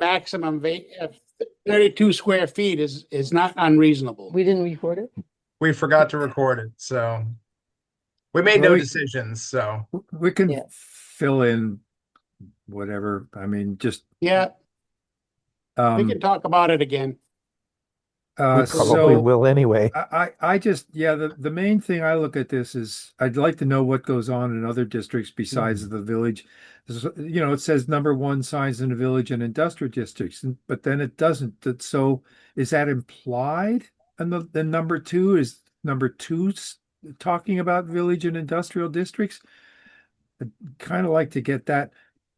maximum 32 square feet is not unreasonable. We didn't record it? We forgot to record it, so we made Well, no we, decisions. So we can Yeah. fill in whatever. I mean, just Yeah, we can um talk about it again. We probably so will anyway. I just yeah, the main thing I look at this is I'd like to know what goes on in other districts besides the village. You know, it says number one signs in the village and industrial districts, but then it doesn't. So is that implied? And the number two is number two talking about village and industrial districts? I'd kind of like to get that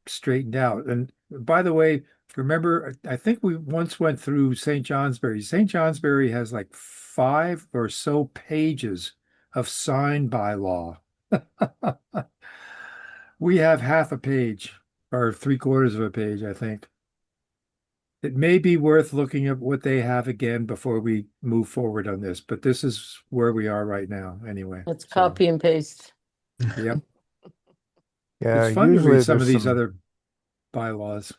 straightened out. And by the way, remember, I think we once went through St. Johnsbury. St. Johnsbury has like 5 or so pages of sign bylaw. We have half a page or 3/4 of a page, I think. It may be worth looking at what they have again before we move forward on this, but this is where we are right now anyway. Let's So, copy and paste. yep. Yeah, It's fun to usually read some of there's these some. other bylaws.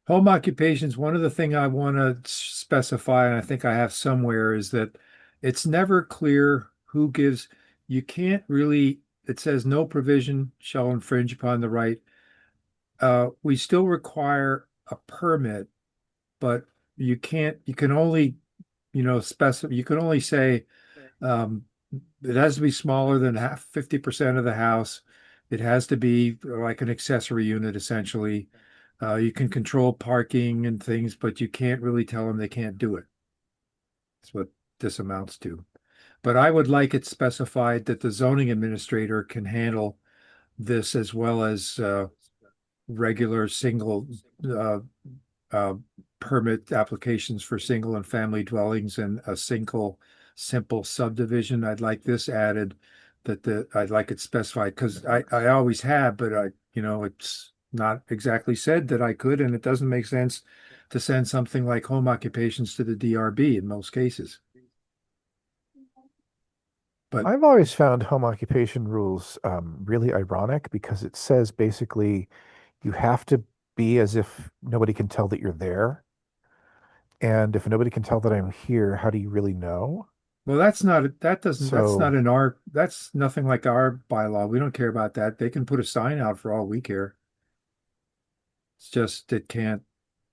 Home occupations, one of the thing I want to specify, and I think I have somewhere, is that it's never clear who gives, you can't really, it says no provision shall infringe upon the right. We still require a permit, but you can only, specify, you can only say, um, it has to be smaller than 50% of the house. It has to be like an accessory unit, essentially. You can control parking and things, but you can't really tell them they can't do it. That's what this amounts to. But I would like it specified that the zoning administrator can handle this as well as regular single uh, uh, permit applications for single and family dwellings and a single simple subdivision. I'd like this added I'd like it specified because I always have, but it's not exactly said that I could, and it doesn't make sense to send something like home occupations to the DRB in most cases. But I've always found home occupation rules really ironic because it says basically you have to be as if nobody can tell that you're there. And if nobody can tell that I'm here, how do you really know? well, that's not So, in our, that's nothing like our bylaw. We don't care about that. They can put a sign out for all we care. It's just it can't,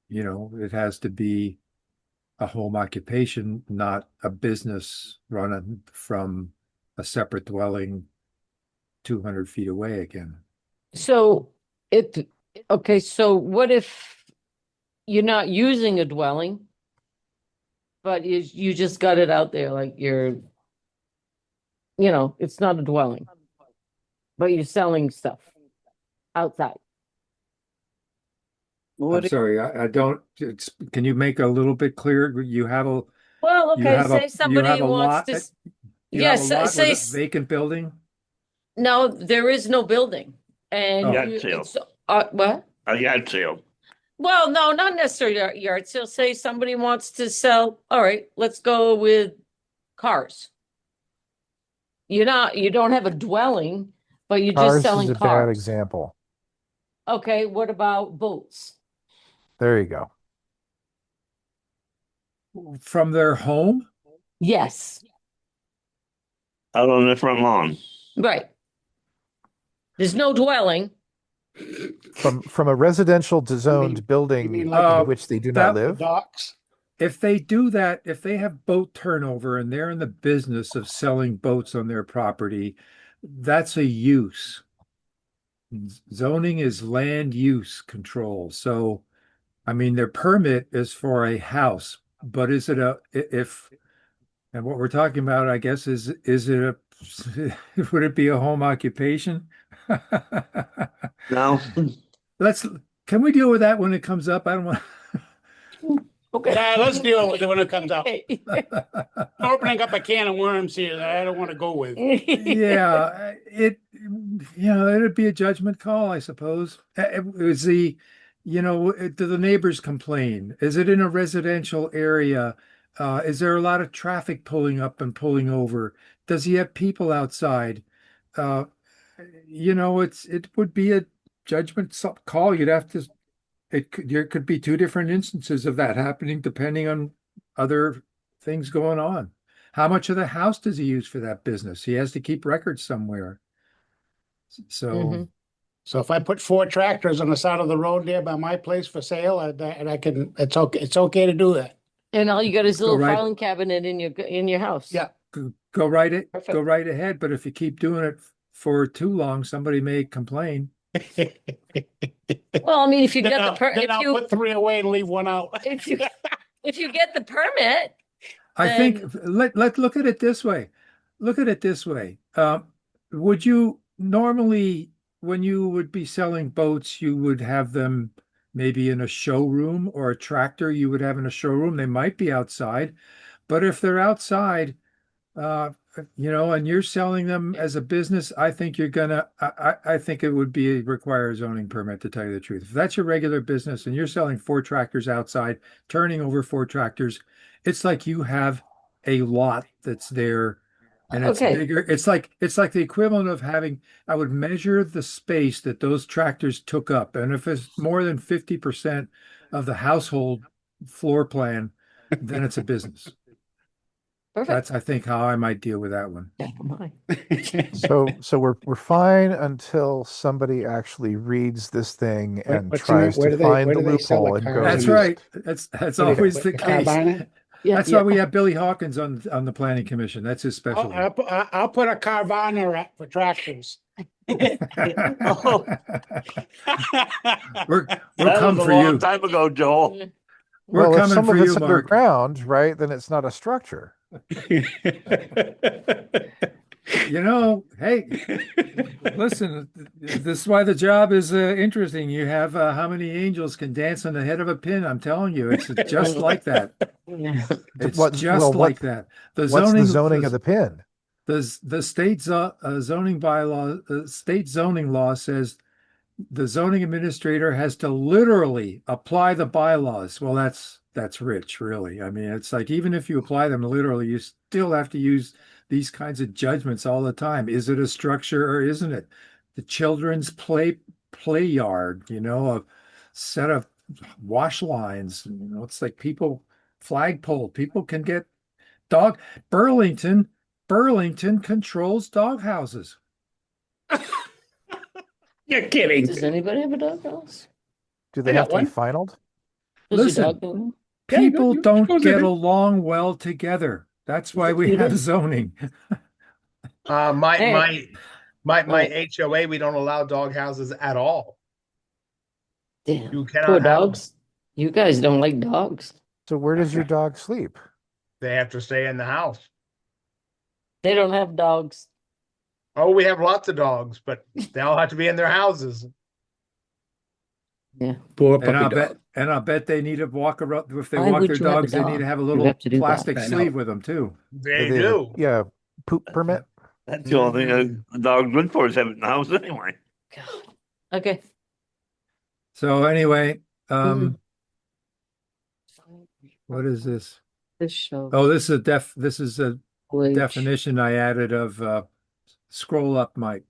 it has to be a home occupation, not a business run from a separate dwelling 200 feet away again. So okay, so what if you're not using a dwelling, but you just got it out there, like it's not a dwelling, but you're selling stuff outside. I'm sorry, I don't, can you make a little bit clearer? Well, okay, say you somebody have a wants lot, to, you have a yes, lot say, with a vacant building? no, there is no building. And Oh. Yard sale. it's, what? A yard sale. Well, no, not necessarily yard sale. Say somebody wants to sell, all right, let's go with cars. You don't have a dwelling, but you're just cars is selling a bad cars. example. Okay, what about boats? There you go. From their home? Yes, Out on the front lawn. right. There's no dwelling. From a residential You zoned building mean in like which they do that- not the live. docks? If they do that, if they have boat turnover and they're in the business of selling boats on their property, that's a use. Zoning is land use control. So, I mean, their permit is for a house, but is it and what we're talking about, I guess, is it would it be a home occupation? No, Can we deal with that when it comes up? I don't want. Yeah, let's deal with it when it comes out. Okay. Opening up a can of worms here that I don't want to go with. Yeah, it'd be a judgment call, I suppose. Is do the neighbors complain? Is it in a residential area? Is there a lot of traffic pulling up and pulling over? Does he have people outside? It would be a judgment call. You'd have to there could be two different instances of that happening depending on other things going on. How much of the house does he use for that business? He has to keep records somewhere. So, Mhm. So if I put 4 tractors on the side of the road there by my place for sale, and I can, it's okay to do that. And all you got is a Go little right- filing cabinet in your house. Yeah. go right Perfect. go right ahead. But if you keep doing it for too long, somebody may complain. Well, I mean, if you Then get I'll, the then I'll put 3 away and leave 1 out. if you get the permit, I think then- let's look at it this way. Look at it this way. Would you normally, when you would be selling boats, you would have them maybe in a showroom, or a tractor you would have in a showroom? They might be outside, but if they're outside, and you're selling them as a business, I think I think it would require a zoning permit, to tell you the truth. If that's your regular business and you're selling 4 tractors outside, turning over 4 tractors, it's like you have a lot that's there, and it's Okay. bigger. It's like the equivalent of having, I would measure the space that those tractors took up. And if it's more than 50% of the household floor plan, then it's a business. perfect. That's, I think, how I might deal with that one. Never mind. So we're fine until somebody actually reads this thing and what's tries where to do they- find where the do they sell the loophole and cars? go. That's and right. That's always the case. Carvana? Yeah, That's why we have Billy Hawkins on the planning commission. That's his specialty. I'll put a Carvana for tractors. Oh. We're That coming was a for long you. time ago, Joel. We're Well, if coming some for of it's you, Mark. underground, right, then it's not a structure. Hey, listen, this is why the job is interesting. You have how many angels can dance on the head of a pin? I'm telling you, it's just like that. It's What- just well, like that. The What's the zoning of the pin? the state zoning bylaw, the state zoning law says the zoning administrator has to literally apply the bylaws. Well, that's rich, really. I mean, it's like, even if you apply them literally, you still have to use these kinds of judgments all the time. Is it a structure or isn't it? The children's play yard, a set of wash lines, it's like flagpole. People can get dog. Burlington controls dog houses. You're kidding. Does anybody have a doghouse? Do they I got have to be one. finalized? Does your Listen. dog go in? Yeah, People you don't goes get in. along well together. That's why we You have do. zoning. My Hey. my HOA, we don't allow dog houses at all. Damn, You poor cannot have them. dogs. You guys don't like dogs. So where does your dog sleep? They have to stay in the house. They don't have dogs. Oh, we have lots of dogs, but they all have to be in their houses. Yeah. Poor And I'll puppy bet, dog. and I'll bet they need to walk around. If they Why walk would their you have a dogs, they need dog? to have a You little have to do that. plastic I know. sleeve with them too. They They- do. Yeah, poop permit. That's the only thing a dog's good for, is having it in the house anyway. God. Okay. So anyway, Mhm. what is this? This show. Oh, this is a Wage. definition I added of scroll up, Mike.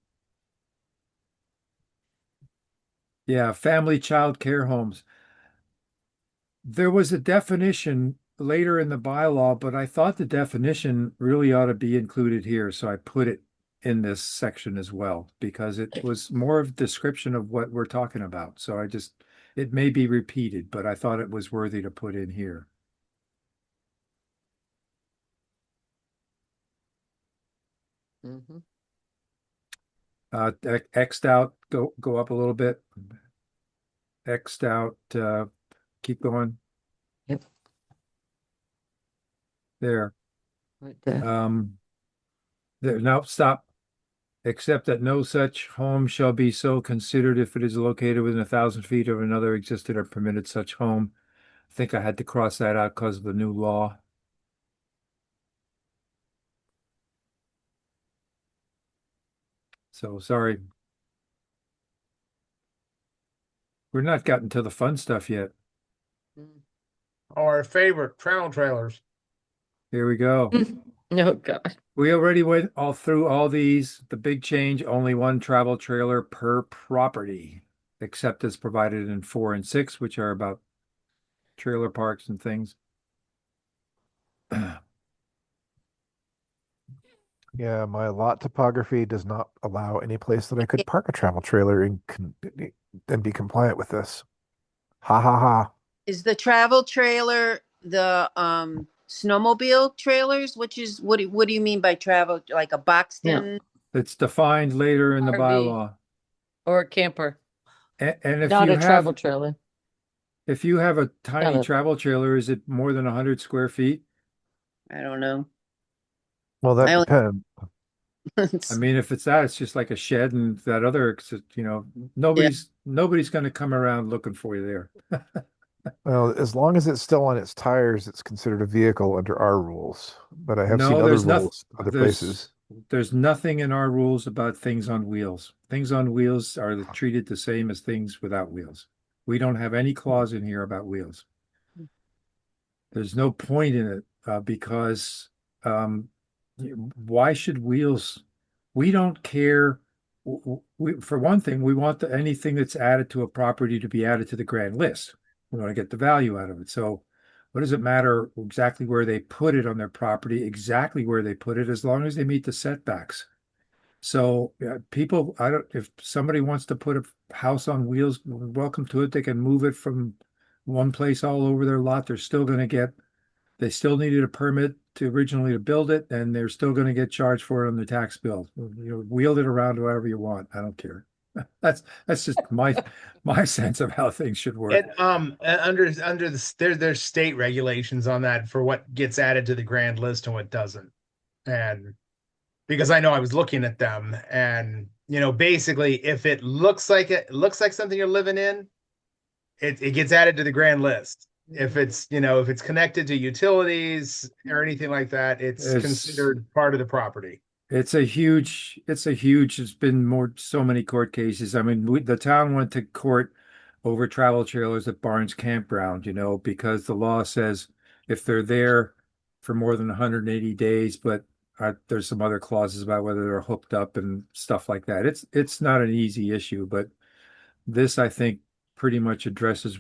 Yeah, family child care homes. There was a definition later in the bylaw, but I thought the definition really ought to be included here, so I put it in this section as well, because it was more of a description of what we're talking about. So it may be repeated, but I thought it was worthy to put in here. Mhm. X'd out, go up a little bit. X'd out, keep going. Yep. There. Right there. No, stop. Except that no such home shall be so considered if it is located within 1,000 feet of another existed or permitted such home. I think I had to cross that out because of the new law. So sorry. We're not gotten to the fun stuff yet. Mm. Our favorite trailers. Here we go. Oh, God. We already went all through all these. The big change, only one travel trailer per property. except as provided in 4 and 6, which are about trailer parks and things. Yeah, my lot topography does not allow any place that I could park a travel trailer and be compliant with this. Ha ha ha. Is the travel trailer the snowmobile trailers? Which is what do you mean by travel? Like a Boxton? It's defined later in the RV. bylaw. Or a camper, And if not you a travel have, trailer. if you have a tiny Got it. travel trailer, is it more than 100 square feet? I don't know. Well, that I only- depends. I mean, if it's that, it's just like a shed, and that other, you know, nobody's going to come around looking for you there. Well, as long as it's still on its tires, it's considered a vehicle under our rules. But I have seen No, other there's nothing. rules, other places. There's nothing in our rules about things on wheels. Things on wheels are treated the same as things without wheels. We don't have any clause in here about wheels. There's no point in it because why should wheels? We don't care. For one thing, we want anything that's added to a property to be added to the grand list. We want to get the value out of it. So what does it matter exactly where they put it on their property, exactly where they put it, as long as they meet the setbacks? So people, if somebody wants to put a house on wheels, welcome to it. They can move it from one place all over their lot. They're still going to get, they still needed a permit to originally to build it, and they're still going to get charged for it on the tax bill. Wheel it around however you want. I don't care. That's just my sense of how things should work. And under there's state regulations on that for what gets added to the grand list and what doesn't. And because I know I was looking at them, and basically if it looks like something you're living in, it gets added to the grand list. If it's if it's connected to utilities or anything like that, it's considered part of the property. It's been so many court cases. I mean, the town went to court over travel trailers at Barnes Campground, because the law says if they're there for more than 180 days, but there's some other clauses about whether they're hooked up and stuff like that. It's not an easy issue, but this, I think, pretty much addresses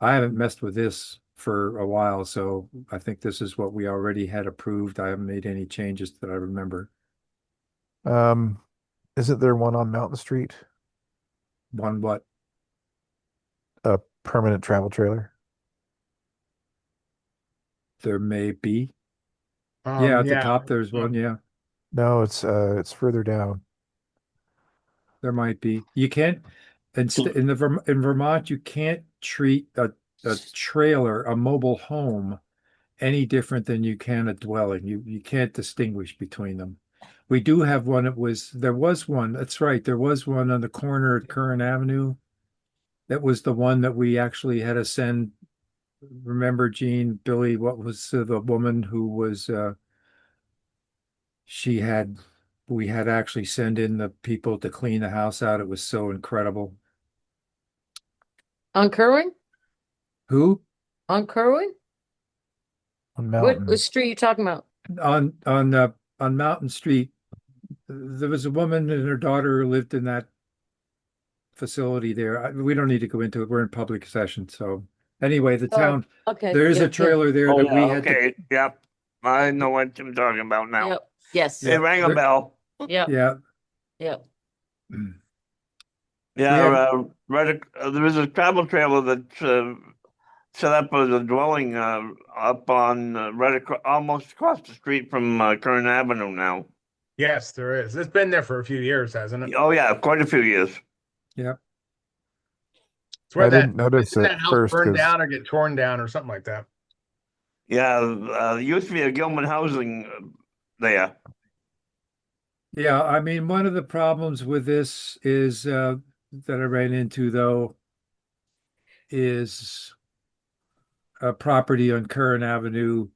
I haven't messed with this for a while, so I think this is what we already had approved. I haven't made any changes that I remember. Isn't there one on Mountain Street? One what? A permanent travel trailer? There may be. Yeah, at the top there's one. Yeah, No, it's further down. there might be. You can't, in Vermont, you can't treat a trailer, a mobile home, any different than you can a dwelling. You can't distinguish between them. We do have one. There was one. That's right. There was one on the corner at Curran Avenue. That was the one that we actually had to send. Remember, Gene, Billy, what was the woman who was, we had to actually send in the people to clean the house out. It was so incredible. On Kerwin? Who? On Kerwin? On Mountain. What street are you talking about? On Mountain Street, there was a woman and her daughter who lived in that facility there. We don't need to go into it. We're in public session. So anyway, the town, Okay. there is yeah, a trailer there that we had to, Okay, yep. I know what you're talking about now. Yep. Yes. It rang a There- bell. Yep. yeah. Yep. Yeah, there is a travel trailer that's set up as a dwelling up on almost across the street from Curran Avenue now. Yes, there is. It's been there for a few years, hasn't it? Oh yeah, quite a few years. Yeah. It's where I didn't notice didn't it that house first burn 'cause- down or get torn down or something like that. Yeah, there used to be a Gilman housing there. Yeah, I mean, one of the problems with this is that I ran into, though, is a property on Curran Avenue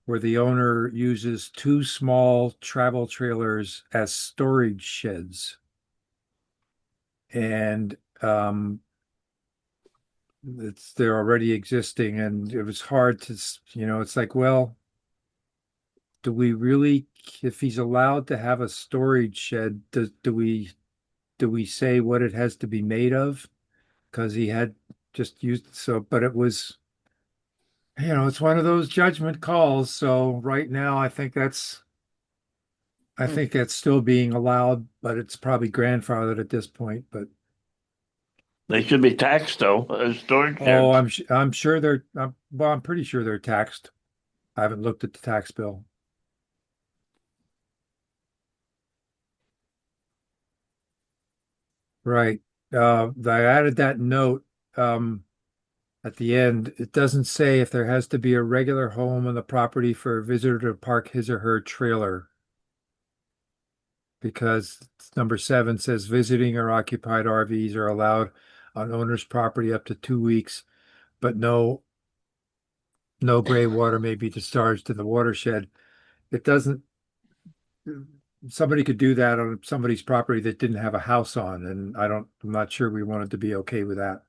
where the owner uses 2 small travel trailers as storage sheds. And they're already existing, and it was hard to, it's like, well, do we really, if he's allowed to have a storage shed, do we do we say what it has to be made of? Because he had just used, so, but it was, it's one of those judgment calls. So right now, I Hmm. think that's still being allowed, but it's probably grandfathered at this point. But They should be taxed though, as storage oh, sheds. I'm sure they're, well, I'm pretty sure they're taxed. I haven't looked at the tax bill. Right. I added that note at the end. It doesn't say if there has to be a regular home on the property for a visitor to park his or her trailer. Because number 7 says visiting or occupied RVs are allowed on owner's property up to 2 weeks, but no gray water may be discharged to the watershed. It doesn't, somebody could do that on somebody's property that didn't have a house on, and I'm not sure we wanted to be okay with that.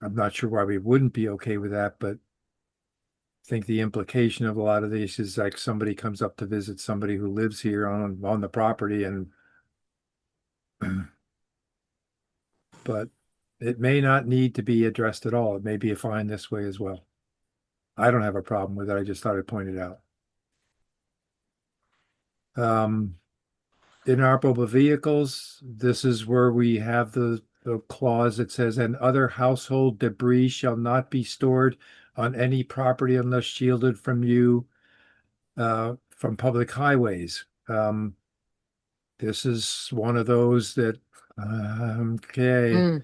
I'm not sure why we wouldn't be okay with that, but I think the implication of a lot of these is like somebody comes up to visit somebody who lives here on the property, and but it may not need to be addressed at all. It may be fine this way as well. I don't have a problem with it. I just thought I'd point it out. Inoperable vehicles, this is where we have the clause that says, and other household debris shall not be stored on any property unless shielded from you from public highways. This is one of those that, okay. Mm.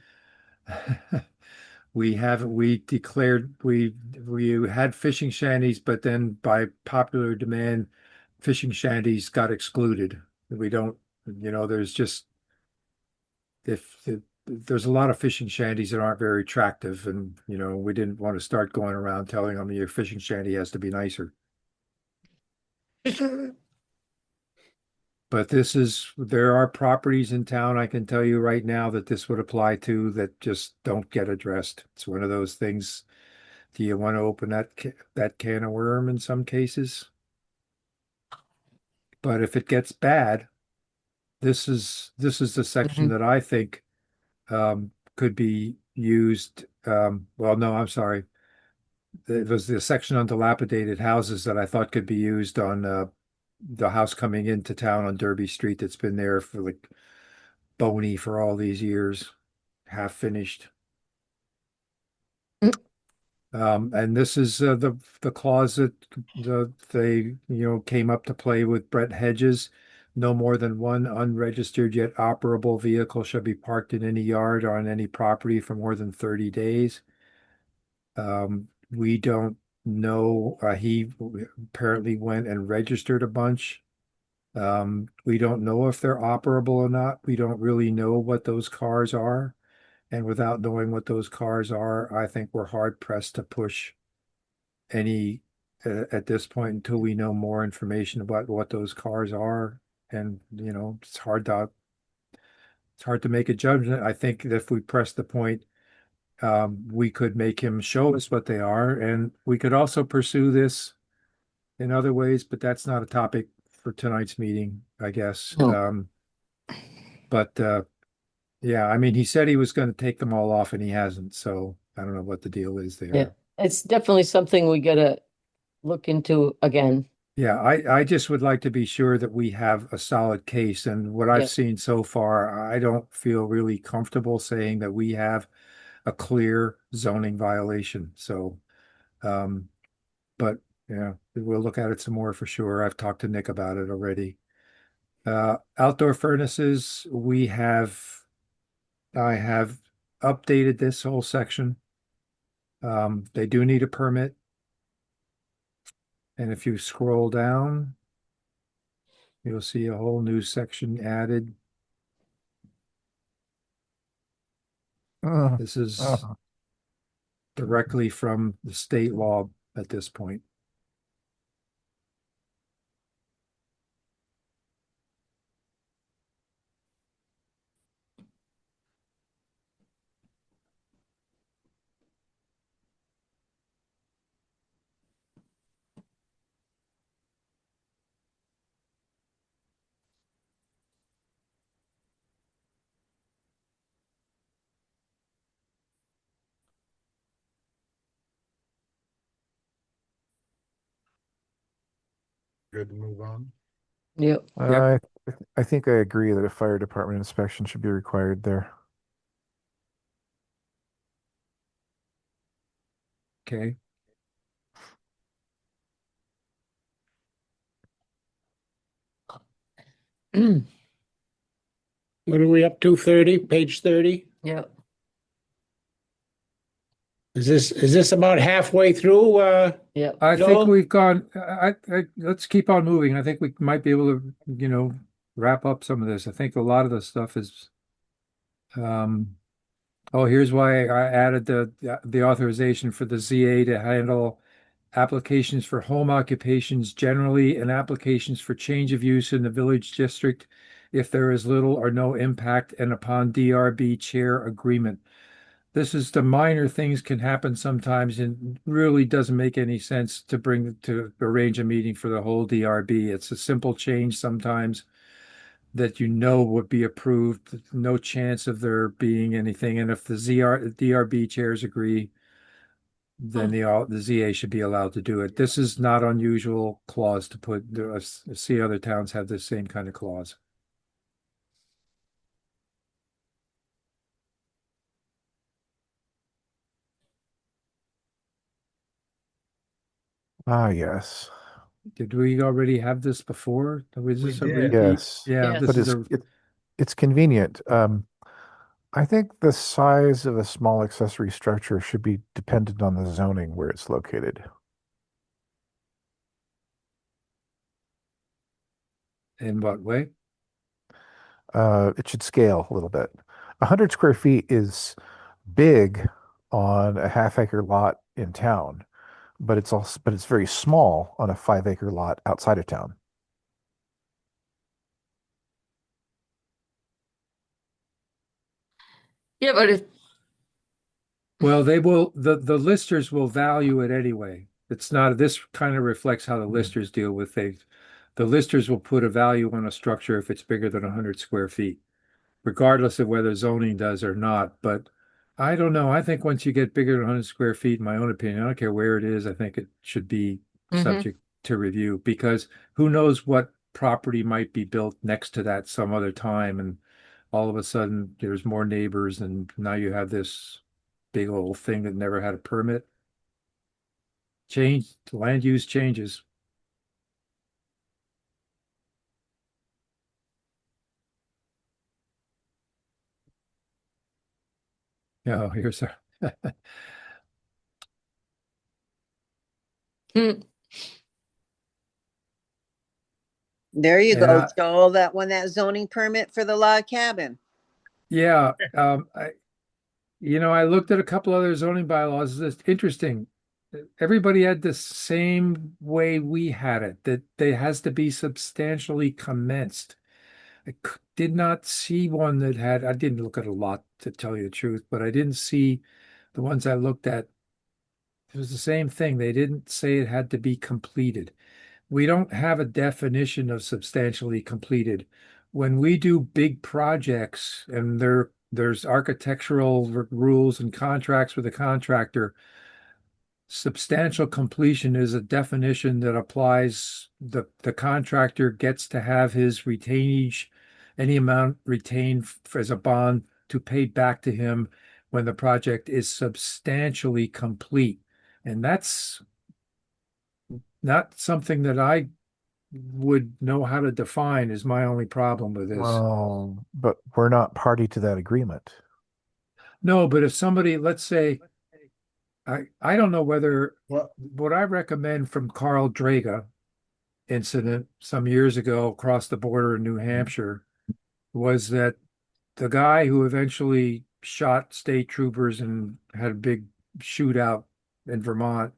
We declared, we had fishing shanties, but then by popular demand, fishing shanties got excluded. We don't, there's just, if there's a lot of fishing shanties that aren't very attractive, and, we didn't want to start going around telling them your fishing shanty has to be nicer. But there are properties in town, I can tell you right now, that this would apply to, that just don't get addressed. It's one of those things. Do you want to open that can of worm in some cases? But if it gets bad, this is the section Mhm. that I think could be used. Well, no, I'm sorry. It was the section on dilapidated houses that I thought could be used on the house coming into town on Derby Street that's been there for like bony for all these years, half finished. And this is the clause that they came up to play with Brett Hedges. No more than one unregistered yet operable vehicle shall be parked in any yard or on any property for more than 30 days. We don't know. He apparently went and registered a bunch. We don't know if they're operable or not. We don't really know what those cars are. And without knowing what those cars are, I think we're hard pressed to push any at this point until we know more information about what those cars are. And, it's hard to make a judgment. I think that if we press the point, we could make him show us what they are, and we could also pursue this in other ways, but that's not a topic for tonight's meeting, I guess. No. But yeah, I mean, he said he was going to take them all off, and he hasn't. So I don't know what the deal is there. Yeah, it's definitely something we gotta look into again. Yeah, I just would like to be sure that we have a solid case. And what I've Yeah. seen so far, I don't feel really comfortable saying that we have a clear zoning violation. So, um, but yeah, we'll look at it some more for sure. I've talked to Nick about it already. Outdoor furnaces, I have updated this whole section. They do need a permit. And if you scroll down, you'll see a whole new section added. Uh, This is uh, directly from the state law at this point. good to move on. Yep. I I think I agree that a fire department inspection should be required there. Okay. What are we up to? 30, page 30? Yep. Is this about halfway through? Yep. I think Joel? we've gone, let's keep on moving. I think we might be able to, wrap up some of this. I think a lot of the stuff is, um, oh, here's why I added the authorization for the ZA to handle applications for home occupations generally and applications for change of use in the village district if there is little or no impact and upon DRB chair agreement. This is the minor things can happen sometimes and really doesn't make any sense to arrange a meeting for the whole DRB. It's a simple change sometimes that would be approved, no chance of there being anything. And if the DRB chairs agree, then the ZA should be allowed to do it. This is not unusual clause to put. I see other towns have the same kind of clause. Ah, yes. Did we already have this before? Was We this a did. repeat? Yes. Yeah, Yes. this But is a it's convenient. I think the size of a small accessory structure should be dependent on the zoning where it's located. in what way? It should scale a little bit. 100 square feet is big on a half-acre lot in town, but it's very small on a 5-acre lot outside of town. Yeah, but if Well, the listers will value it anyway. It's not, this kind of reflects how the listers deal with things. The listers will put a value on a structure if it's bigger than 100 square feet, regardless of whether zoning does or not. But I don't know. I think once you get bigger than 100 square feet, in my own opinion, I don't care where it is, I think it should be subject to review because who knows what property might be built next to that some other time. And all of a sudden there's more neighbors and now you have this big old thing that never had a permit. Change, land use changes. Oh, here's a Hmm. There you go, Yeah. Joel. That one, that zoning permit for the log cabin. Yeah, I looked at a couple other zoning bylaws. It's interesting. Everybody had the same way we had it, that it has to be substantially commenced. Did not see one that had, I didn't look at a lot to tell you the truth, but I didn't see the ones I looked at. It was the same thing. They didn't say it had to be completed. We don't have a definition of substantially completed. When we do big projects and there's architectural rules and contracts with a contractor, substantial completion is a definition that applies. The contractor gets to have his retainage, any amount retained as a bond to pay back to him when the project is substantially complete. And that's not something that I would know how to define is my only problem with this. Well, but we're not party to that agreement. No, but if somebody, let's say, I don't know whether Well, what I recommend from Carl Draga incident some years ago across the border in New Hampshire was that the guy who eventually shot state troopers and had a big shootout in Vermont,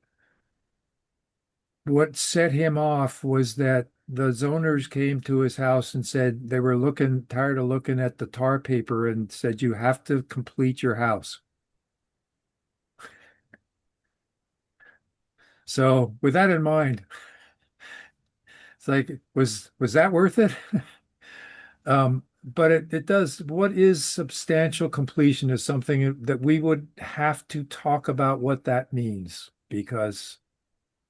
what set him off was that the zoners came to his house and said they were tired of looking at the tar paper and said, you have to complete your house. So with that in mind, it's like, was that worth it? But it does, what is substantial completion is something that we would have to talk about what that means because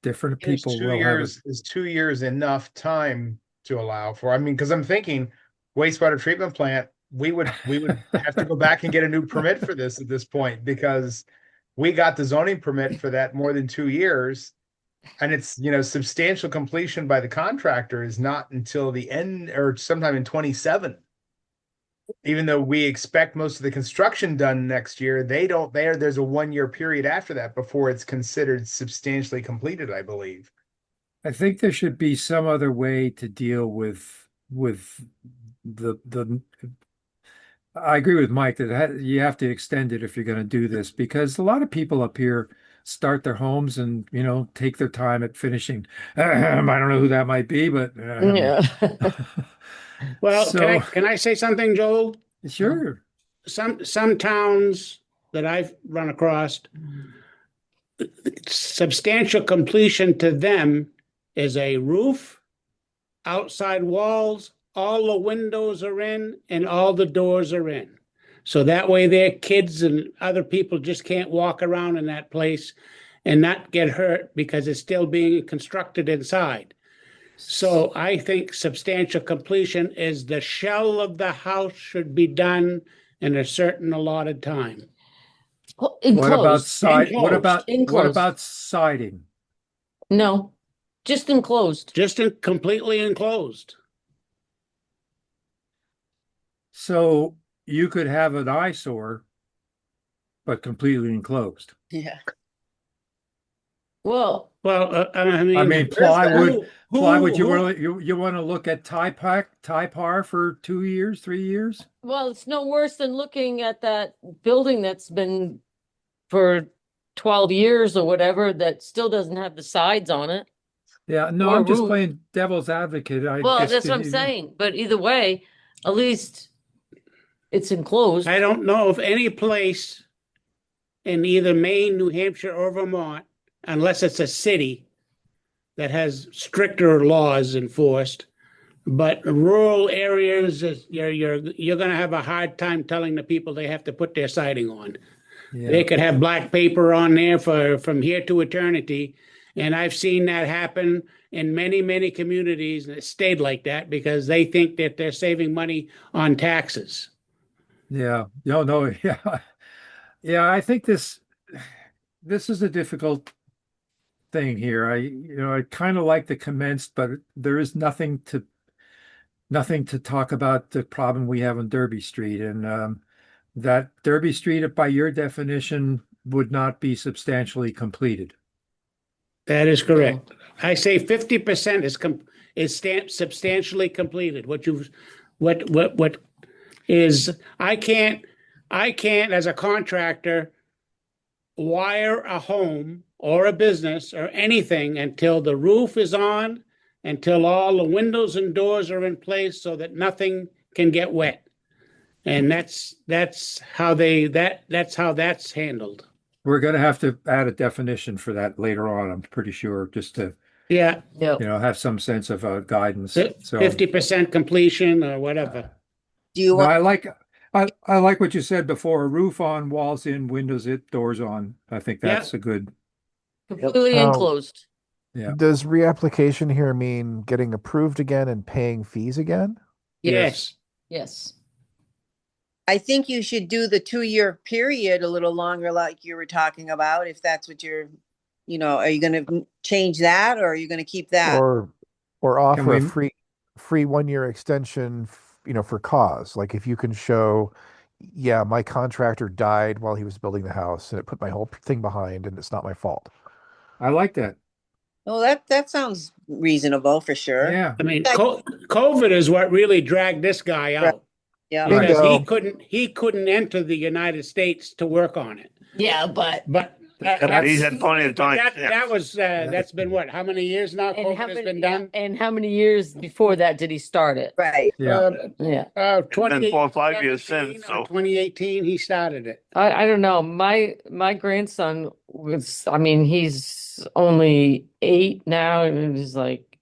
different Is people 2 will have it. years, is 2 years enough time to allow for? I mean, because I'm thinking wastewater treatment plant, we would have to go back and get a new permit for this at this point, because we got the zoning permit for that more than 2 years. And it's, substantial completion by the contractor is not until the end or sometime in 27. Even though we expect most of the construction done next year, there's a 1 year period after that before it's considered substantially completed, I believe. I think there should be some other way to deal with the I agree with Mike that you have to extend it if you're going to do this, because a lot of people up here start their homes and, take their time at finishing. I don't know who that might be, but Yeah. Well, so can I say something, Joel? sure. Some towns that I've run across, substantial completion to them is a roof, outside walls, all the windows are in, and all the doors are in. So that way their kids and other people just can't walk around in that place and not get hurt because it's still being constructed inside. So I think substantial completion is the shell of the house should be done in a certain allotted time. What about Enclosed. side? What Enclosed. about siding? No, just enclosed. Just completely enclosed. So you could have an eyesore, but completely enclosed. Yeah. Well, Well, I mean, I mean, who- plywood. Plywood. who- You want to look at Typar for 2 years, 3 years? well, it's no worse than looking at that building that's been for 12 years or whatever that still doesn't have the sides on it. Yeah. No, Or I'm just roof. playing devil's advocate. I Well, guess that's what I'm saying. But either way, at least it's enclosed. I don't know of any place in either Maine, New Hampshire, or Vermont, unless it's a city that has stricter laws enforced. But rural areas, you're going to have a hard time telling the people they have to put their siding on. They Yeah. could have black paper on there from here to eternity. And I've seen that happen in many, many communities, and it stayed like that because they think that they're saving money on taxes. Yeah. No. Yeah. Yeah. I think this is a difficult thing here. I kind of like the commenced, but there is nothing to talk about the problem we have on Derby Street, and that Derby Street, by your definition, would not be substantially completed. That is correct. I say 50% is substantially completed. What is, I can't as a contractor wire a home or a business or anything until the roof is on, until all the windows and doors are in place so that nothing can get wet. And that's how that's handled. We're going to have to add a definition for that later on, I'm pretty sure, just to, Yeah, Yeah. have some sense of guidance. So 50% completion or whatever. Do you no, want, I like what you said before, a roof on, walls in, windows in, doors on. I think that's a good, Completely Now- enclosed. Yeah. Does reapplication here mean getting approved again and paying fees again? Yes. Yes. I think you should do the 2 year period a little longer, like you were talking about, if that's what you're, are you going to change that or are you going to keep that? Or offer a we- free 1 year extension, for cause. Like if you can show, yeah, my contractor died while he was building the house and it put my whole thing behind and it's not my fault. I like that. Oh, that sounds reasonable for sure. Yeah. I mean, COVID is what really dragged this guy out Yeah. Right. because he couldn't enter the United States to work on it. Yeah, but But He's had plenty of time. Yeah. that's been what? How many years now and COVID how has many, been done? and how many years before that did he start it? Right. Yeah. Yeah. 4 or 5 years since, so. 2018 he started it. I don't know. My grandson was, I mean, he's only 8 now, and he's like,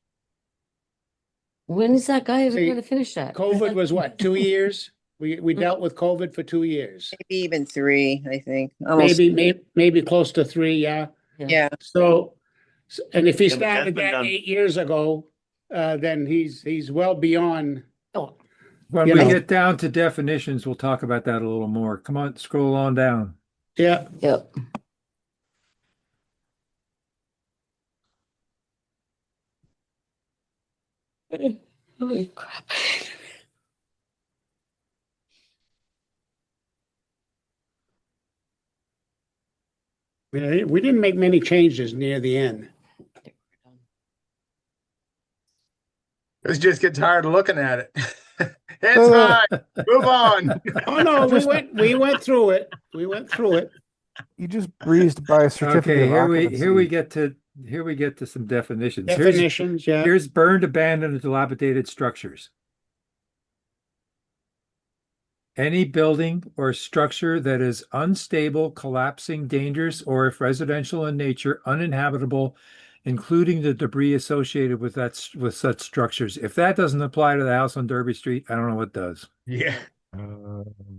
when is that guy ever See, going to finish that? COVID was what, 2 years? We dealt with COVID for 2 years. Maybe even 3, I think. Almost. Maybe close to 3, yeah. Yeah. So And if he Yeah, but that's started been that done. 8 years ago, then he's well beyond, Oh, When You we know. get down to definitions, we'll talk about that a little more. Come on, scroll on down. yeah. yep. Holy crap. We didn't make many changes near the end. Let's just get tired of looking at it. It's high. Move on. Oh, no, Just- we went through it. We went through it. You just breezed by a certificate Okay, of occupancy. here we get to some definitions. Definitions, yeah. Here's burned, abandoned, and dilapidated structures. Any building or structure that is unstable, collapsing, dangerous, or if residential in nature, uninhabitable, including the debris associated with such structures. If that doesn't apply to the house on Derby Street, I don't know what does. Yeah.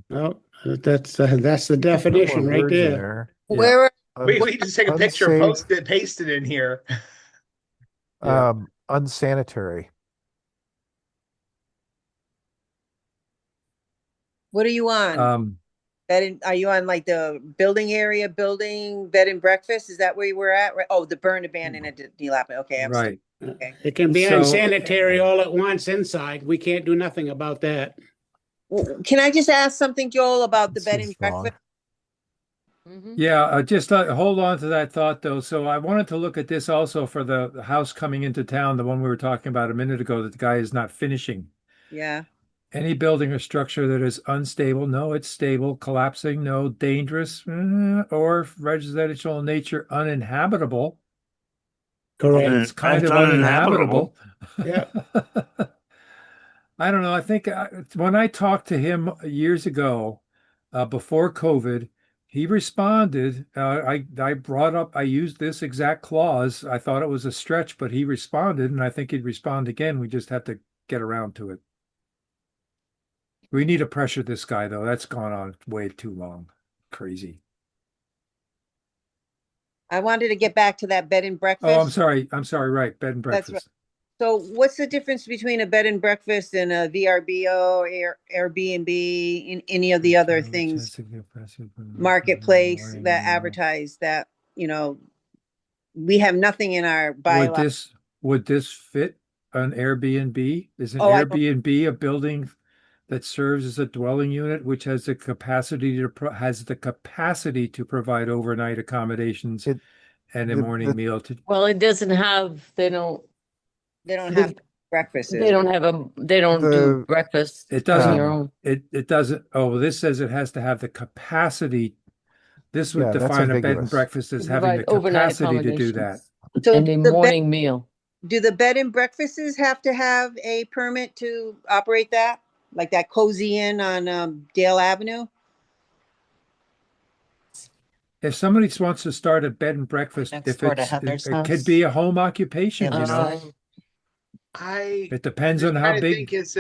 Well, that's the Put more definition right words in there. Yeah. Where, We just take a picture, Unsafe. post it, paste it in here. Unsanitary. what are you on? Are you on like the building area, bed and breakfast? Is that where you were at? Right. Oh, the burn, abandoned, and dilapidated. Okay, I'm Right. Okay. It can be So- unsanitary all at once inside. We can't do nothing about that. Can I just ask something, Joel, about the This bed is and wrong. breakfast? Yeah, just hold on to that thought though. So I wanted to look at this also for the house coming into town, the one we were talking about a minute ago that the guy is not finishing. Yeah. Any building or structure that is unstable, no, it's stable. Collapsing, no. Dangerous, or residential in nature, uninhabitable. Correct. It's kind That's of uninhabitable. Yeah. I don't know. I think when I talked to him years ago, before COVID, he responded. I brought up, I used this exact clause. I thought it was a stretch, but he responded, and I think he'd respond again. We just have to get around to it. We need to pressure this guy, though. That's gone on way too long. Crazy. I wanted to get back to that bed and breakfast. Oh, I'm sorry. Right. Bed and That's breakfast. So what's the difference between a bed and breakfast and a VRBO or Airbnb in any of the other things, marketplace that advertise that, we have nothing in our bylaw. Would this fit an Airbnb? Is an Oh, I don't- Airbnb a building that serves as a dwelling unit, which has the capacity to provide overnight accommodations and a the- morning the- meal? Well, it doesn't have, They don't have breakfast. they don't do The- breakfast It on doesn't. your own. It doesn't. Oh, this says it has to have the capacity. This would Yeah, that's define a bed and ambiguous. breakfast as To having the provide overnight capacity to do that. accommodations So And a morning meal. do the bed and breakfasts have to have a permit to operate that? Like that Cozy Inn on Dale Avenue? If somebody wants to start a bed and breakfast, Next if door to it's, Heather's it could house. be a home occupation, Yeah, you know? that's It depends on how I big. think is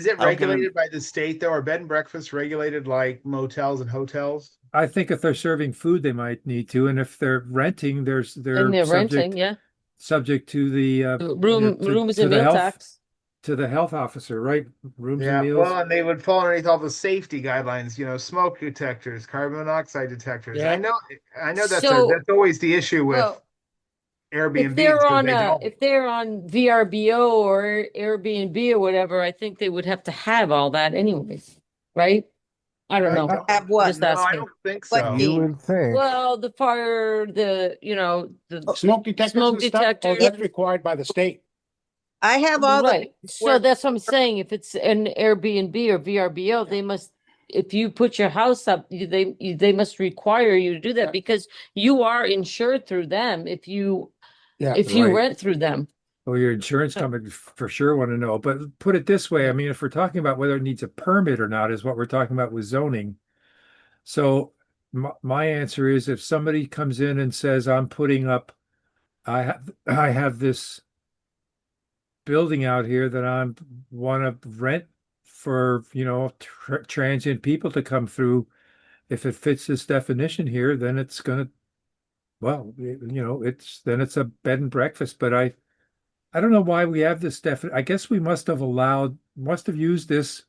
it regulated by the state though? Are bed and breakfast regulated like motels and hotels? I think if they're serving food, they might need to, and if they're renting, they're And they're renting, subject yeah. subject to the Rooms and meal tax. to the health officer, right? Rooms Yeah, and meals. well, and they would fall underneath all the safety guidelines, smoke detectors, carbon monoxide detectors. Yeah. I know that's So- that's always the issue with Well, Airbnb. if they're on VRBO or Airbnb or whatever, I think they would have to have all that anyways, right? I don't know. Have what? Just No, I asking. don't think What so. do You would think. Well, the fire, the Smoke detectors Smoke and stuff, detectors. that's required by the state. I have all right. the So that's what I'm saying. If it's an Airbnb or VRBO, they must, if you put your house up, they must require you to do Yeah. that because you are insured through them if you Yeah. you Right. rent through them. Well, your insurance company for sure want to know. But put it this way, I mean, if we're talking about whether it needs a permit or not, is what we're talking about with zoning. So my answer is if somebody comes in and says, I'm putting up, I have this building out here that I want to rent for, transient people to come through. If it fits this definition here, then it's going to well, it's a bed and breakfast, but I don't know why we have this I guess we must have used this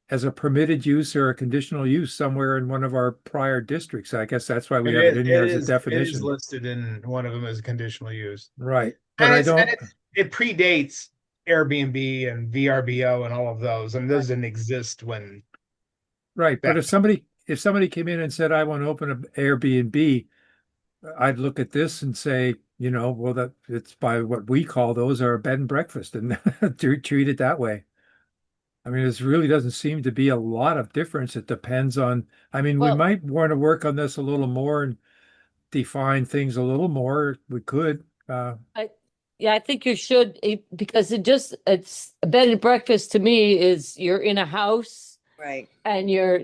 as a permitted use or a conditional use somewhere in one of our prior districts. I guess that's why we have it in here as a It is definition. listed in one of them as conditional use. Right. And But I it's, and don't, it's, it predates Airbnb and VRBO and all of those. I mean, those didn't exist when right. But that. if somebody came in and said, I want to open an Airbnb, I'd look at this and say, well, that it's by what we call those are a bed and breakfast and treat it that way. I mean, this really doesn't seem to be a lot of difference. It depends on, I mean, we Well, might want to work on this a little more and define things a little more. We could. yeah, I think you should because it's a bed and breakfast to me is you're in a house Right. and you're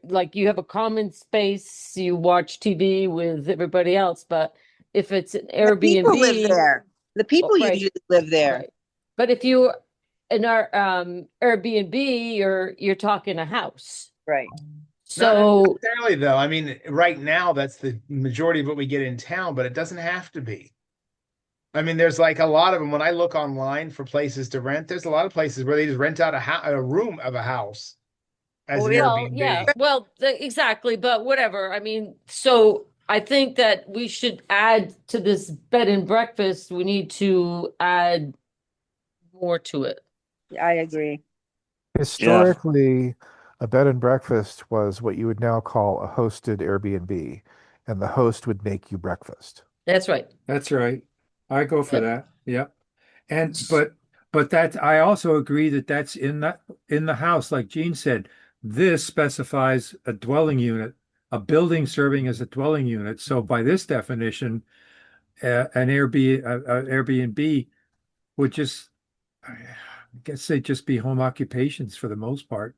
like you have a common space, you watch TV with everybody else, but if it's an The people live Airbnb, there. The people right, usually live there. right. But if you in our Airbnb, you're talking a house. Right. Not So necessarily though. I mean, right now that's the majority of what we get in town, but it doesn't have to be. I mean, there's like a lot of them. When I look online for places to rent, there's a lot of places where they just rent out a room of a house as an well, Airbnb. yeah, well, exactly, but whatever. I mean, so I think that we should add to this bed and breakfast, we need to add more to it. I agree. Historically, a bed and breakfast was what you would now call a hosted Airbnb, and the host would make you breakfast. That's right. That's right. I go for Yep. that. Yep. And but that I also agree that that's in the house, like Gene said. This specifies a dwelling unit, a building serving as a dwelling unit. So by this definition, Airbnb would just, I guess they'd just be home occupations for the most part,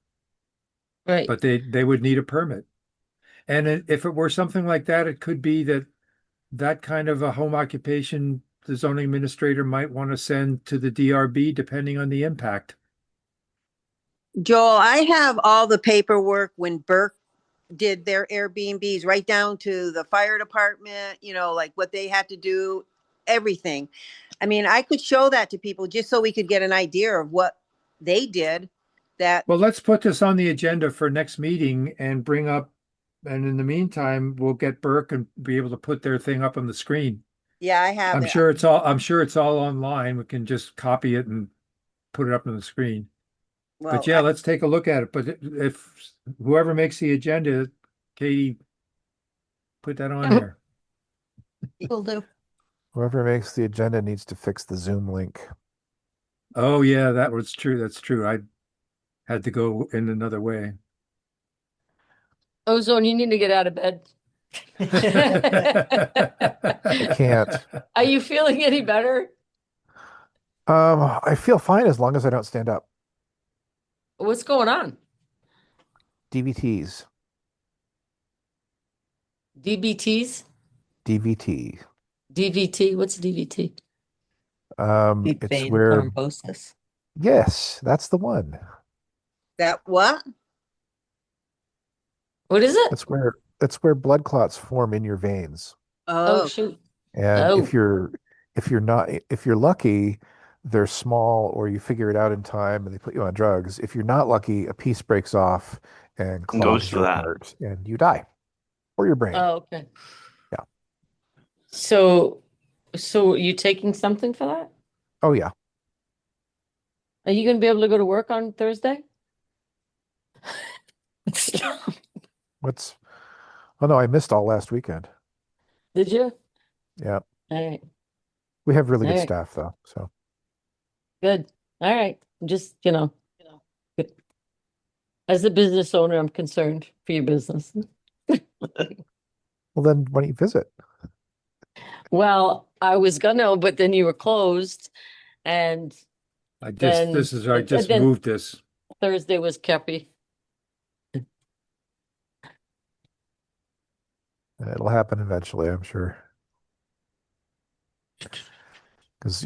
Right. but they would need a permit. And if it were something like that, it could be that kind of a home occupation, the zoning administrator might want to send to the DRB depending on the impact. Joel, I have all the paperwork when Burke did their Airbnbs, right down to the fire department, like what they had to do, everything. I mean, I could show that to people just so we could get an idea of what they did. Well, let's put this on the agenda for next meeting and and in the meantime, we'll get Burke and be able to put their thing up on the screen. Yeah, I have I'm it. sure it's all online. We can just copy it and put it up on the screen. Well, But yeah, let's take a look at it. But if whoever makes the agenda, Katie, put that on there. Will do. Whoever makes the agenda needs to fix the Zoom link. Oh yeah, that was true. That's true. I had to go in another way. Ozone, you need to get out of bed. I can't. Are you feeling any better? I feel fine as long as I don't stand up. What's going on? DVTs. DBTs? DVT. DVT? What's DVT? It's Vein where, thrombosis. yes, that's the one. that what? What is it? That's where blood clots form in your veins. Oh, Oh, shoot. And Oh. if you're lucky, they're small, or you figure it out in time and they put you on drugs. If you're not lucky, a piece breaks off and Goes clogs to your that. heart and you die. Or your brain. Oh, okay. Yeah. So are you taking something for that? Oh yeah. Are you going to be able to go to work on Thursday? Oh no, I missed all last weekend. Did you? Yeah. All right. We have really good Alright. staff though. So Good. All right. Just, good. As a business owner, I'm concerned for your business. well then why don't you visit? Well, I was gonna, but then you were closed and I Then- just then- moved this. Thursday was Kepi. It'll happen eventually, I'm sure. Because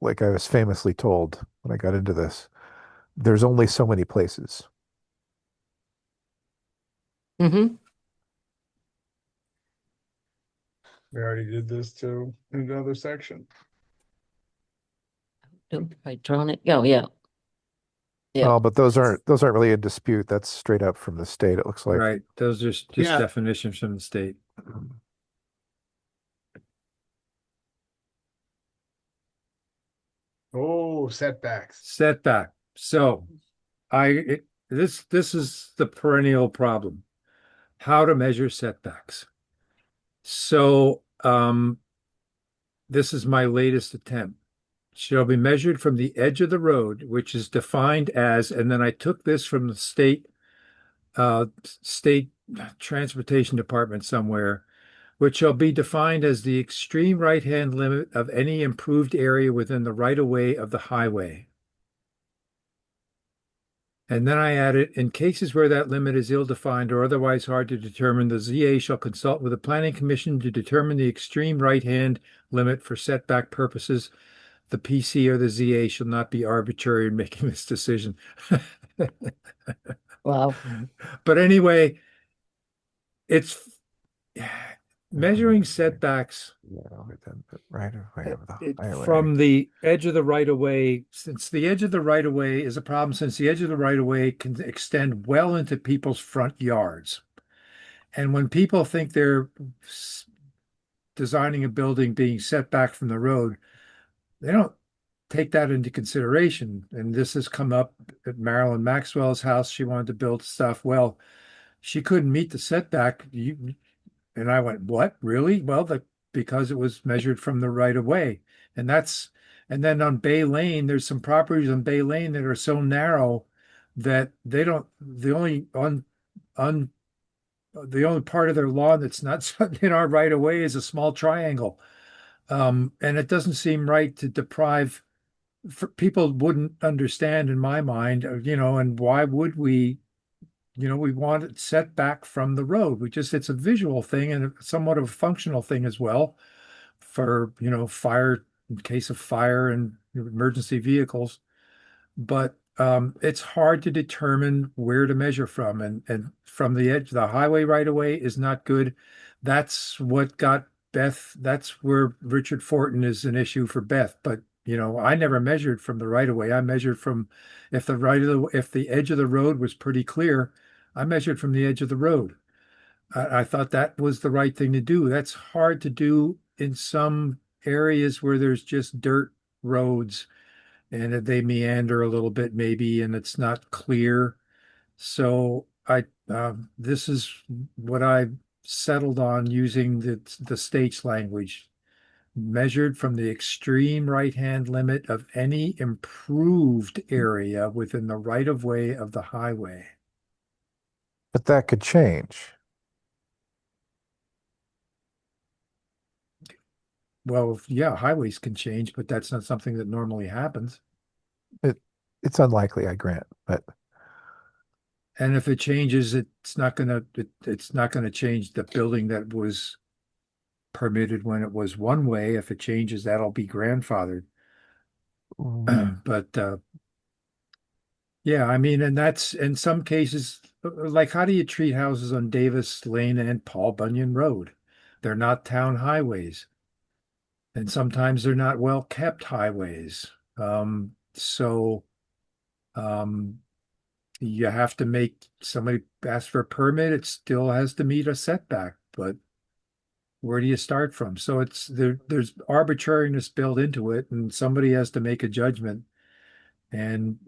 like I was famously told when I got into this, there's only so many places. Mm-hmm. We already did this too in another section. Hydronic, oh, yeah. Yeah. Oh, but those aren't really a dispute. That's straight up from the state, it looks like. Right. Those are just Yeah. definitions from the state. Oh, setbacks. Setback. So this is the perennial problem. How to measure setbacks. So this is my latest attempt. Shall be measured from the edge of the road, which is defined as, and then I took this from the state transportation department somewhere, which shall be defined as the extreme right-hand limit of any improved area within the right-of-way of the highway. And then I added, in cases where that limit is ill-defined or otherwise hard to determine, the ZA shall consult with the Planning Commission to determine the extreme right-hand limit for setback purposes. The PC or the ZA shall not be arbitrary in making this decision. Wow. But anyway, it's measuring setbacks Right away over the highway. from the edge of the right of way, since the edge of the right of way is a problem, since the edge of the right of way can extend well into people's front yards. And when people think they're designing a building being set back from the road, they don't take that into consideration. And this has come up at Marilyn Maxwell's house. She wanted to build stuff. Well, she couldn't meet the setback. And I went, what? Really? Well, because it was measured from the right of way. And then on Bay Lane, there's some properties on Bay Lane that are so narrow that the only part of their lawn that's not in our right of way is a small triangle. And it doesn't seem right to deprive, people wouldn't understand in my mind, and why would we? We want it set back from the road. It's a visual thing and somewhat of a functional thing as well for, fire, in case of fire and emergency vehicles. But it's hard to determine where to measure from. And from the edge, the highway right away is not good. That's what got Beth. That's where Richard Fortin is an issue for Beth. But I never measured from the right of way. I measured from if the edge of the road was pretty clear, I measured from the edge of the road. I thought that was the right thing to do. That's hard to do in some areas where there's just dirt roads and they meander a little bit maybe, and it's not clear. So this is what I settled on, using the state's language. Measured from the extreme right-hand limit of any improved area within the right-of-way of the highway. But that could change. Well, yeah, highways can change, but that's not something that normally happens. It's unlikely, I grant, but And if it changes, it's not gonna change the building that was permitted when it was one way. If it changes, that'll be grandfathered. But yeah, I mean, and that's in some cases, like, how do you treat houses on Davis Lane and Paul Bunyan Road? They're not town highways. And sometimes they're not well-kept highways. So you have to make somebody ask for a permit, it still has to meet a setback, but where do you start from? So there's arbitrariness built into it, and somebody has to make a judgment. And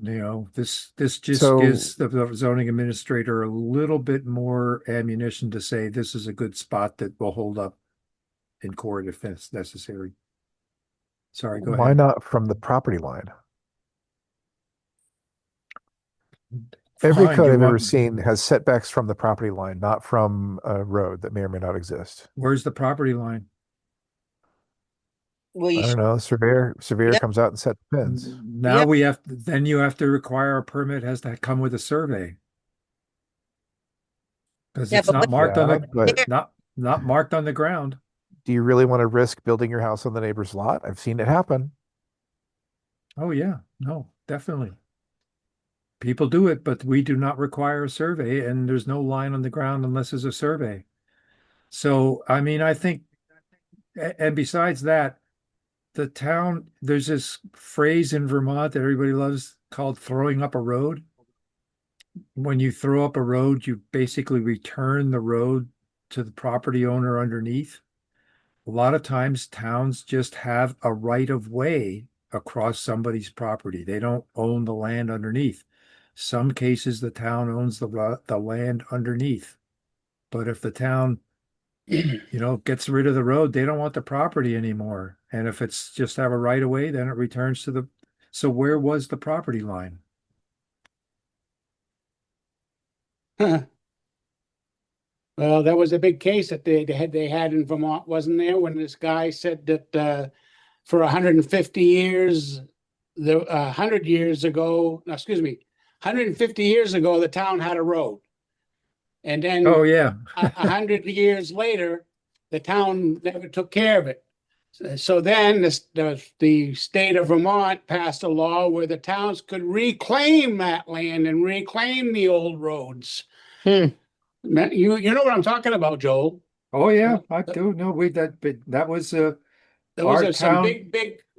this just gives the zoning administrator a little bit more ammunition to say this is a good spot that will hold up in court if that's necessary. Sorry, go ahead. Why not from the property line? Every Fine, code you I've ever want- seen has setbacks from the property line, not from a road that may or may not exist. Where's the property line? Well, I don't know. Surveyor Yep. comes out and sets pins. Now Yep. then you have to require a permit has to come with a survey. Because Yeah, it's but not marked on Yeah, the, but not marked on the ground. do you really want to risk building your house on the neighbor's lot? I've seen it happen. Oh yeah, no, definitely. People do it, but we do not require a survey, and there's no line on the ground unless there's a survey. So, I mean, I think And besides that, the town, there's this phrase in Vermont that everybody loves called throwing up a road. When you throw up a road, you basically return the road to the property owner underneath. A lot of times towns just have a right of way across somebody's property. They don't own the land underneath. Some cases the town owns the land underneath. But if the town, gets rid of the road, they don't want the property anymore. And if it's just have a right of way, then it returns to the, so where was the property line? Well, that was a big case that they had in Vermont, wasn't there? When this guy said that for 150 years, 100 years ago, no, excuse me, 150 years ago, the town had a road, and then Oh, yeah. 100 years later, the town never took care of it. So then the state of Vermont passed a law where the towns could reclaim that land and reclaim the old roads. Hmm. You know what I'm talking about, Joel? Oh, yeah, I do know that was There our was some town.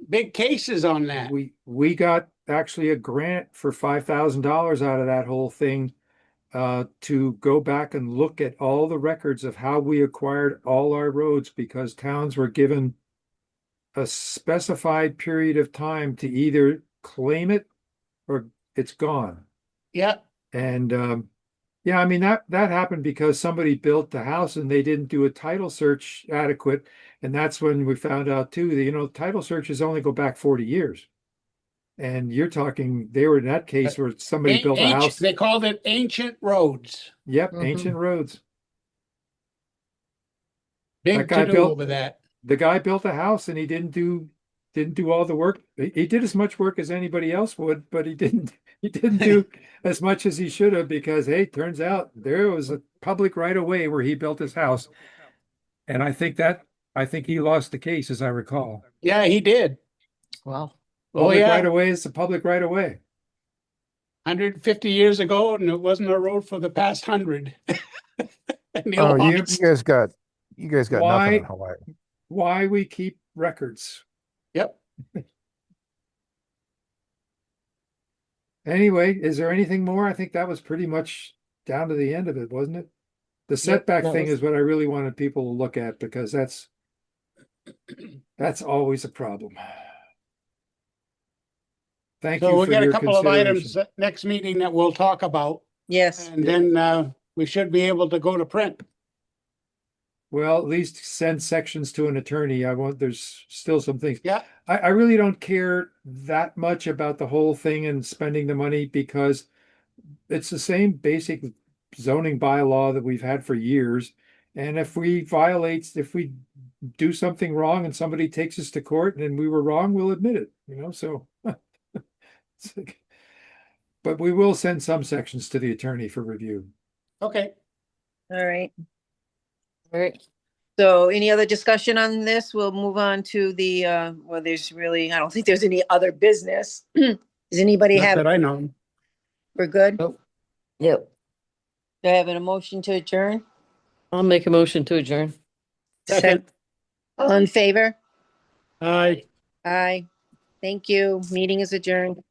big cases on that. We got actually a grant for $5,000 out of that whole thing to go back and look at all the records of how we acquired all our roads because towns were given a specified period of time to either claim it or it's gone. Yeah, And yeah, I mean that happened because somebody built the house and they didn't do a title search adequate. And that's when we found out too that title searches only go back 40 years. And you're talking they were in that case where somebody built a house. They called it ancient roads. Yep, Mhm. ancient roads. Big That guy to do built- over that. The guy built a house and he didn't do all the work. He did as much work as anybody else would, but he didn't do as much as he should have because hey, turns out there was a public right of way where he built his house. And I think he lost the case, as I recall. Yeah, he did. Well, Oh Public yeah, right of way is the public right of way. 150 years ago, and it wasn't a road for the past 100. And they Oh, you lost. guys got Why? nothing in Hawaii. Why we keep records. Yep. Anyway, is there anything more? I think that was pretty much down to the end of it, wasn't it? The setback that thing was- is what I really wanted people to look at because that's always a problem. Thank So you we for got a your couple of items consideration. next meeting that we'll talk about, Yes. and then we should be able to go to print. Well, at least send sections to an attorney. There's still some things. Yeah. I really don't care that much about the whole thing and spending the money because it's the same basic zoning bylaw that we've had for years. And if we do something wrong and somebody takes us to court and we were wrong, we'll admit it, so. But we will send some sections to the attorney for review. Okay. All right. all right. So any other discussion on this? We'll move on to the, I don't think there's any other business. Does anybody Not have, that I know. we're good? Yep. Do I have an emotion to adjourn? I'll make a motion to adjourn. Second. All in favor? Aye. Aye. Thank you. Meeting is adjourned.